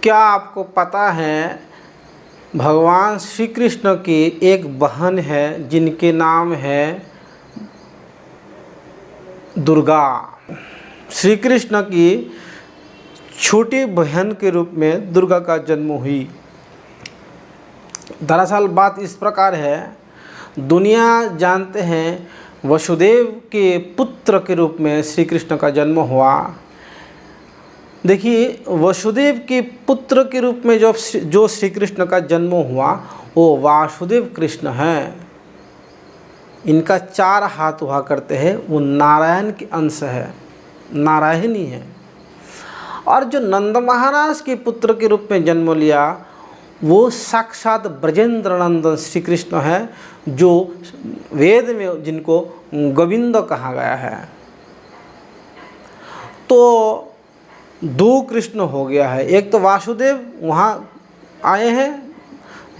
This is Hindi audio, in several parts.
क्या आपको पता है भगवान श्री कृष्ण की एक बहन है जिनके नाम है दुर्गा। श्री कृष्ण की छोटी बहन के रूप में दुर्गा का जन्म हुई। दरअसल बात इस प्रकार है, दुनिया जानते हैं वसुदेव के पुत्र के रूप में श्री कृष्ण का जन्म हुआ। देखिए, वसुदेव के पुत्र के रूप में जो श्री कृष्ण का जन्म हुआ वो वासुदेव कृष्ण हैं। इनका 4 हाथ हुआ करते हैं, वो नारायण के अंश है, नारायण ही है। और जो नंद महाराज के पुत्र के रूप में जन्म लिया वो साक्षात ब्रजेंद्र नंदन श्री कृष्ण है, जो वेद में जिनको गोविंद कहा गया है। तो 2 कृष्ण हो गया है। एक तो वासुदेव वहाँ आए हैं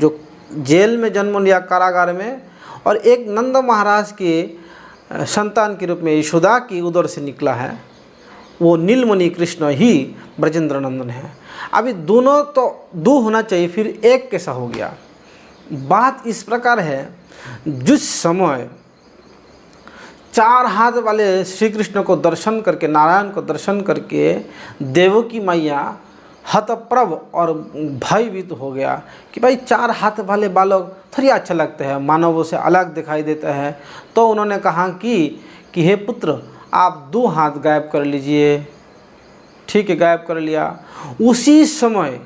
जो जेल में जन्म लिया कारागार में, और एक नंद महाराज के संतान के रूप में यशोदा की उदर से निकला है, वो नीलमणि कृष्ण ही ब्रजेंद्र नंदन है। अभी दोनों तो 2 होना चाहिए, फिर एक कैसा हो गया? बात इस प्रकार है, जिस समय 4 हाथ वाले श्री कृष्ण को दर्शन करके, नारायण को दर्शन करके देवकी मैया हतप्रभ और भयभीत हो गया कि भाई 4 हाथ वाले बालक थोड़ी अच्छा लगते हैं, मानवों से अलग दिखाई देते हैं। तो उन्होंने कहा कि हे पुत्र, आप 2 हाथ गायब कर लीजिए। ठीक है, गायब कर लिया। उसी समय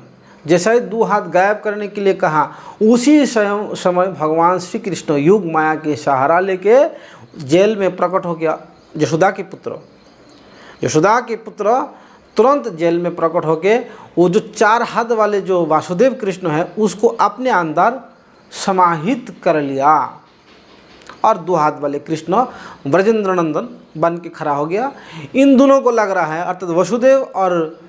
जैसा ही 2 हाथ गायब करने के लिए कहा, उसी समय भगवान श्री कृष्ण युग माया के सहारा लेके जेल में प्रकट हो गया। यशोदा के पुत्र तुरंत जेल में प्रकट होके वो जो 4 हाथ वाले जो वासुदेव कृष्ण है उसको अपने अंदर समाहित कर लिया, और 2 हाथ वाले कृष्ण ब्रजेंद्र नंदन बन के खड़ा हो गया। इन दोनों को लग रहा है, अर्थात वसुदेव और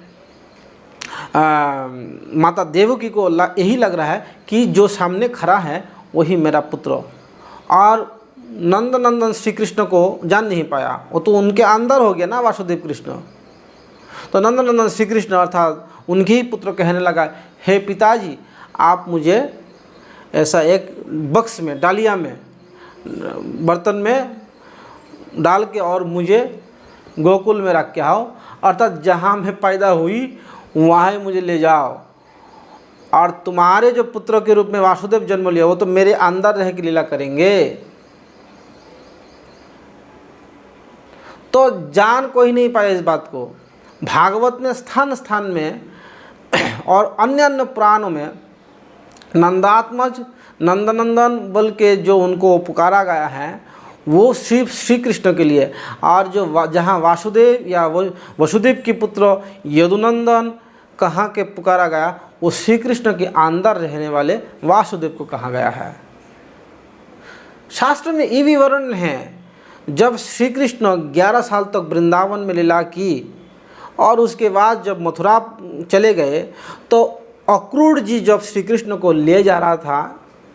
माता देवकी को यही लग रहा है कि जो सामने खड़ा है वही मेरा पुत्र। और नंद नंदन श्री कृष्ण को जान नहीं पाया, वो तो उनके अंदर हो गया ना वासुदेव कृष्ण। तो नंद नंदन श्री कृष्ण अर्थात उनके ही पुत्र कहने लगा, हे पिताजी, आप मुझे ऐसा एक बक्स में, डालिया में, बर्तन में डाल के और मुझे गोकुल में रख के आओ, अर्थात जहाँ मैं पैदा हुई वहाँ ही मुझे ले जाओ, और तुम्हारे जो पुत्र के रूप में वासुदेव जन्म लिया वो तो मेरे अंदर रह के लीला करेंगे। तो जान कोई नहीं पाया इस बात को। भागवत में स्थान स्थान में और अन्य अन्य पुराणों में नंदात्मज, नंदनंदन बोल के जो उनको पुकारा गया है वो सिर्फ श्री कृष्ण के लिए, और जो जहाँ वासुदेव या वसुदेव के पुत्र यदुनंदन कहाँ के पुकारा गया वो श्री कृष्ण के अंदर रहने वाले वासुदेव को कहा गया है। शास्त्र में ये भी वर्णन है, जब श्री कृष्ण 11 साल तक वृंदावन में लीला की और उसके बाद जब मथुरा चले गए, तो अक्रूर जी जब श्री कृष्ण को ले जा रहा था,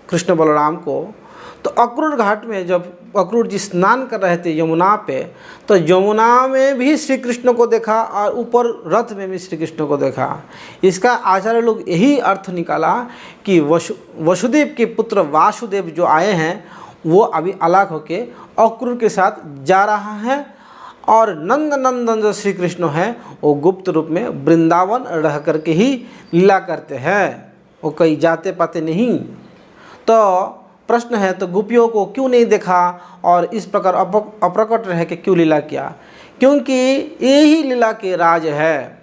कृष्ण बलराम को, तो अक्रूर घाट में जब अक्रूर जी स्नान कर रहे थे यमुना पे, तो यमुना में भी श्री कृष्ण को देखा और ऊपर रथ में भी श्री कृष्ण को देखा। इसका आचार्य लोग यही अर्थ निकाला कि वसुदेव के पुत्र वासुदेव जो आए हैं वो अभी अलग होके अक्रूर के साथ जा रहा है, और नंद नंदन जो श्री कृष्ण हैं वो गुप्त रूप में वृंदावन रह करके ही लीला करते हैं, वो कहीं जाते पाते नहीं। तो प्रश्न है, तो गोपियों को क्यों नहीं देखा और इस प्रकार अप्रकट रह के क्यों लीला किया? क्योंकि यही लीला के राज है।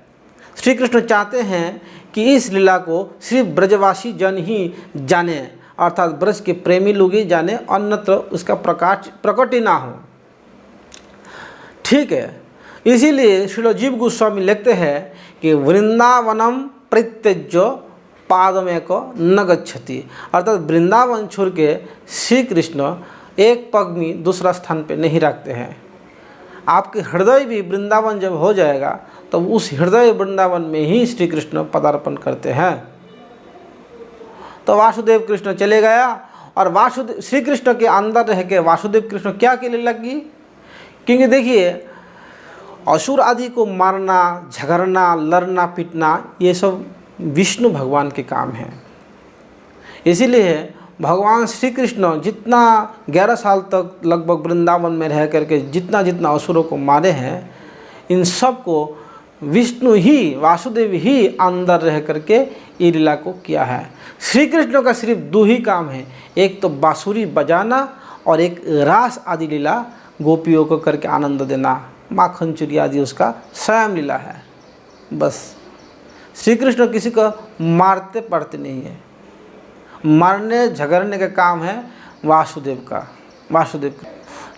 श्री कृष्ण चाहते हैं कि इस लीला को सिर्फ ब्रजवासी जन ही जाने, अर्थात ब्रज के प्रेमी लोग ही जाने, अन्यत्र उसका प्रकट ही ना हो। ठीक है, इसीलिए श्रील जीव गोस्वामी लिखते हैं कि वृंदावनम परित्यज्य पादमेक न गच्छति, अर्थात वृंदावन छोड़ के श्री कृष्ण एक पग में दूसरा स्थान पे नहीं रखते हैं। आपके हृदय भी वृंदावन जब हो जाएगा तो उस हृदय वृंदावन में ही श्री कृष्ण पदार्पण करते हैं। तो वासुदेव कृष्ण चले गया, और वासुदेव श्री कृष्ण के अंदर रह के वासुदेव कृष्ण क्या के लिए लगी? क्योंकि देखिए, असुर आदि को मारना, झगड़ना, लड़ना, पीटना ये सब विष्णु भगवान के काम है। इसीलिए भगवान श्री कृष्ण जितना 11 साल तक लगभग वृंदावन में रह करके जितना जितना असुरों को मारे हैं, इन सब को विष्णु ही, वासुदेव ही अंदर रह करके ये लीला को किया है। श्री कृष्ण का सिर्फ दो ही काम है, एक तो बांसुरी बजाना और एक रास आदि लीला गोपियों को करके आनंद देना। माखन चुरी आदि उसका स्वयं लीला है। बस श्री कृष्ण किसी को मारते पड़ते नहीं है। मारने झगड़ने का काम है वासुदेव का।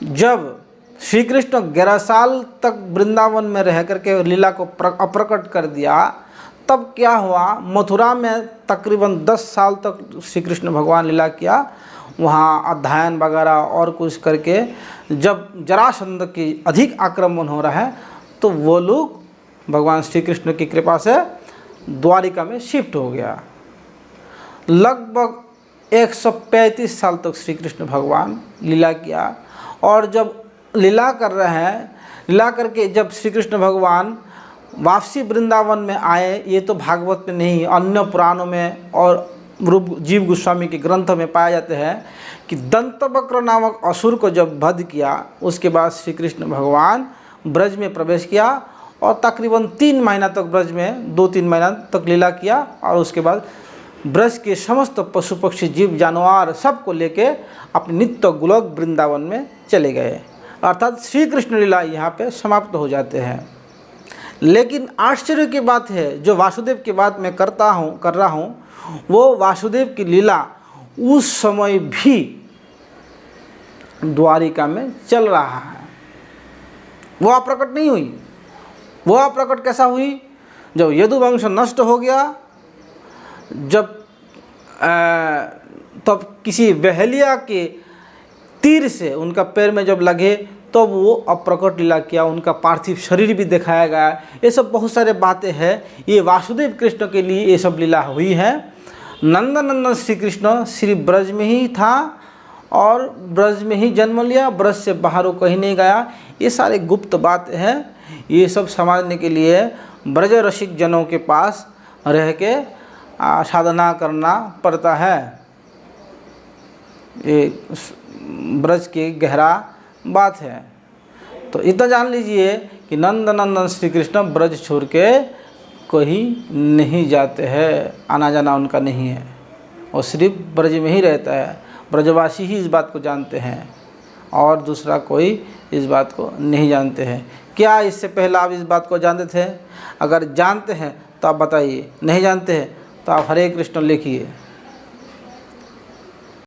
जब श्री कृष्ण 11 साल तक वृंदावन में रह करके लीला को अप्रकट कर दिया, तब क्या हुआ, मथुरा में तकरीबन 10 साल तक श्री कृष्ण भगवान लीला किया। वहाँ अध्ययन वगैरह और कुछ करके जब जरासंध की अधिक आक्रमण हो रहा है, तो वो लोग भगवान श्री कृष्ण की कृपा से द्वारिका में शिफ्ट हो गया। लगभग 135 साल तक श्री कृष्ण भगवान लीला किया। और जब लीला कर रहे हैं, लीला करके जब श्री कृष्ण भगवान वापसी वृंदावन में आए, ये तो भागवत में नहीं, अन्य पुराणों में और रूप जीव गोस्वामी के ग्रंथों में पाए जाते हैं कि दंतवक्र नामक असुर को जब वध किया, उसके बाद श्री कृष्ण भगवान ब्रज में प्रवेश किया और तकरीबन 3 महीना तक ब्रज में 2-3 महीना तक लीला किया। और उसके बाद ब्रज के समस्त पशु पक्षी जीव जानवर सबको लेके अपने नित्य गोलोक वृंदावन में चले गए। अर्थात श्री कृष्ण लीला यहाँ पे समाप्त हो जाते हैं। लेकिन आश्चर्य की बात है, जो वासुदेव की बात मैं कर रहा हूँ, वो वासुदेव की लीला उस समय भी द्वारिका में चल रहा है। वो अप्रकट नहीं हुई। वो अप्रकट कैसा हुई? जब यदुवंश नष्ट हो गया, जब तब किसी बहेलिया के तीर से उनका पैर में जब लगे, तब वो अप्रकट लीला किया, उनका पार्थिव शरीर भी दिखाया गया। ये सब बहुत सारे बातें हैं। ये वासुदेव कृष्ण के लिए ये सब लीला हुई है। नंदन श्री कृष्ण श्री ब्रज में ही था और ब्रज में ही जन्म लिया, ब्रज से बाहर वो कहीं नहीं गया। ये सारे गुप्त बातें हैं। ये सब समझने के लिए ब्रज रसिक जनों के पास रह के साधना करना पड़ता है। ये ब्रज की गहरा बात है। तो इतना जान लीजिए कि नंदन श्री कृष्ण ब्रज छोड़ के कहीं नहीं जाते हैं, आना जाना उनका नहीं है। और सिर्फ ब्रज में ही रहता है। ब्रजवासी ही इस बात को जानते हैं और दूसरा कोई इस बात को नहीं जानते हैं। क्या इससे पहले आप इस बात को जानते थे? अगर जानते हैं तो आप बताइए, नहीं जानते हैं तो आप हरे कृष्ण लिखिए।